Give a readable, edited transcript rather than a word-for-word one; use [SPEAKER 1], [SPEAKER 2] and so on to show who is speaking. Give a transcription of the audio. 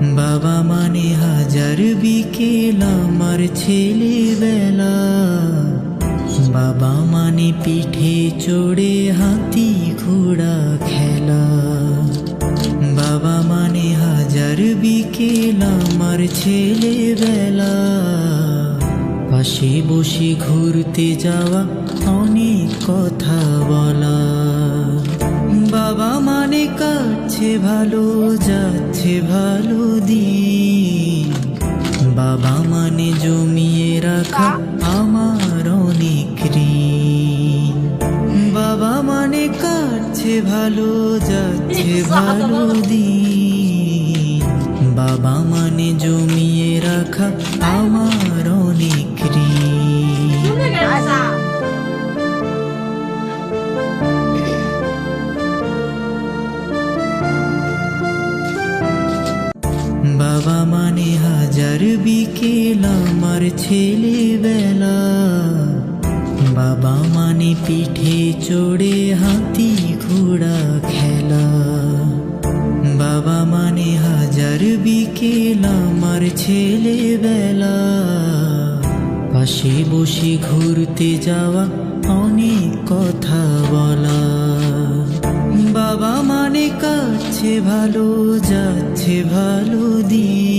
[SPEAKER 1] বাবা মানে হাজার বিকেল আমার ছেলেবেলা। বাবা মানে পিঠে চড়ে হাতি ঘোড়া খেলা। বাবা মানে হাজার বিকেল আমার ছেলেবেলা। পাশে বসে ঘুরতে যাওয়া, অনেক কথা বলা। বাবা মানে কাটছে ভালো, যাচ্ছে ভালো দিন। বাবা মানে জমিয়ে রাখা আমার অনেক ঋণ। বাবা মানে কাটছে ভালো, যাচ্ছে ভালো দিন। বাবা মানে জমিয়ে রাখা আমার অনেক ঋণ। বাবা মানে হাজার বিকেল আমার ছেলেবেলা। বাবা মানে পিঠে চড়ে হাতি ঘোড়া খেলা। বাবা মানে হাজার বিকেল আমার ছেলেবেলা। পাশে বসে ঘুরতে যাওয়া, অনেক কথা বলা। বাবা মানে কাটছে ভালো, যাচ্ছে ভালো দিন।